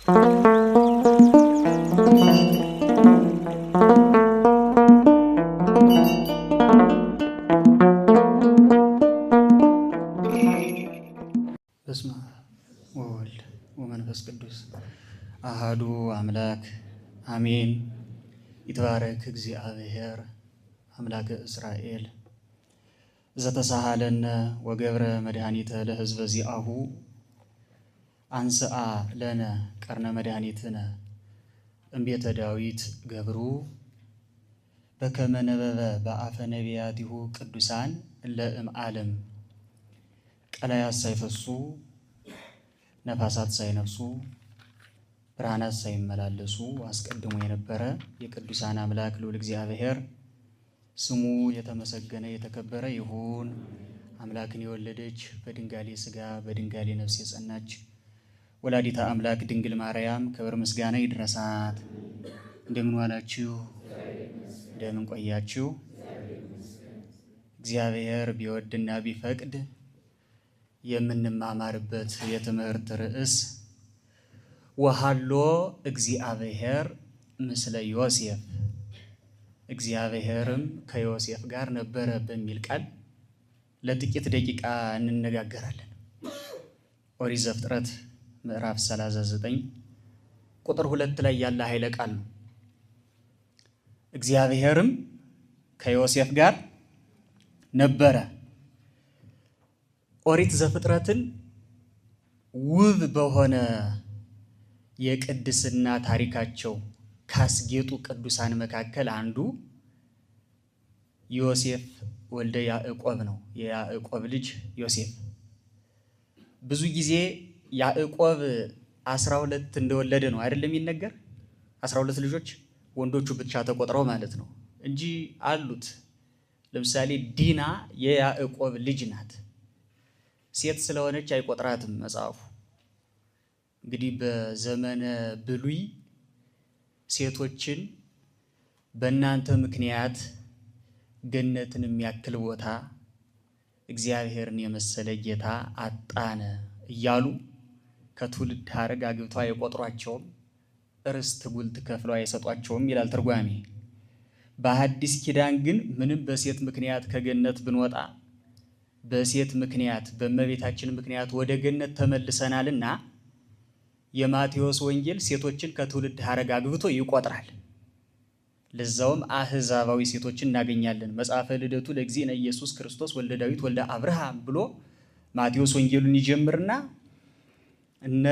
በስመ አብ ወወልድ ወመንፈስ ቅዱስ አሐዱ አምላክ አሜን። ይትባረክ እግዚአብሔር አምላከ እስራኤል ዘተሳሃለነ ወገብረ መድኃኒተ ለሕዝበ ዚአሁ አንስአ ለነ ቀርነ መድኃኒትነ እምቤተ ዳዊት ገብሩ በከመ ነበበ በአፈ ነቢያቲሁ ቅዱሳን እለ እምዓለም ቀላያት ሳይፈሱ ነፋሳት ሳይነፍሱ ብርሃናት ሳይመላለሱ አስቀድሞ የነበረ የቅዱሳን አምላክ ልዑል እግዚአብሔር ስሙ የተመሰገነ የተከበረ ይሁን። አምላክን የወለደች በድንጋሌ ሥጋ በድንጋሌ ነፍስ የጸናች ወላዲታ አምላክ ድንግል ማርያም ክብር ምስጋና ይድረሳት። እንደምን ዋላችሁ? እንደምን ቆያችሁ? እግዚአብሔር ቢወድና ቢፈቅድ የምንማማርበት የትምህርት ርዕስ ወሃሎ እግዚአብሔር ምስለ ዮሴፍ እግዚአብሔርም ከዮሴፍ ጋር ነበረ በሚል ቃል ለጥቂት ደቂቃ እንነጋገራለን። ኦሪት ዘፍጥረት ምዕራፍ 39 ቁጥር 2 ላይ ያለ ኃይለ ቃል ነው። እግዚአብሔርም ከዮሴፍ ጋር ነበረ። ኦሪት ዘፍጥረትን ውብ በሆነ የቅድስና ታሪካቸው ካስጌጡ ቅዱሳን መካከል አንዱ ዮሴፍ ወልደ ያዕቆብ ነው። የያዕቆብ ልጅ ዮሴፍ። ብዙ ጊዜ ያዕቆብ 12 እንደወለደ ነው አይደለም የሚነገር። 12 ልጆች ወንዶቹ ብቻ ተቆጥረው ማለት ነው እንጂ አሉት። ለምሳሌ ዲና የያዕቆብ ልጅ ናት። ሴት ስለሆነች አይቆጥራትም መጽሐፉ። እንግዲህ በዘመነ ብሉይ ሴቶችን በእናንተ ምክንያት ገነትን የሚያክል ቦታ እግዚአብሔርን የመሰለ ጌታ አጣነ እያሉ ከትውልድ ሐረግ አግብተው አይቆጥሯቸውም፣ ርስት ጉልት ከፍለው አይሰጧቸውም ይላል ትርጓሜ። በሐዲስ ኪዳን ግን ምንም በሴት ምክንያት ከገነት ብንወጣ በሴት ምክንያት በእመቤታችን ምክንያት ወደ ገነት ተመልሰናልና የማቴዎስ ወንጌል ሴቶችን ከትውልድ ሐረግ አግብቶ ይቆጥራል። ለዛውም አህዛባዊ ሴቶችን እናገኛለን። መጽሐፈ ልደቱ ለእግዚእነ ኢየሱስ ክርስቶስ ወልደ ዳዊት ወልደ አብርሃም ብሎ ማቴዎስ ወንጌሉን ይጀምርና እነ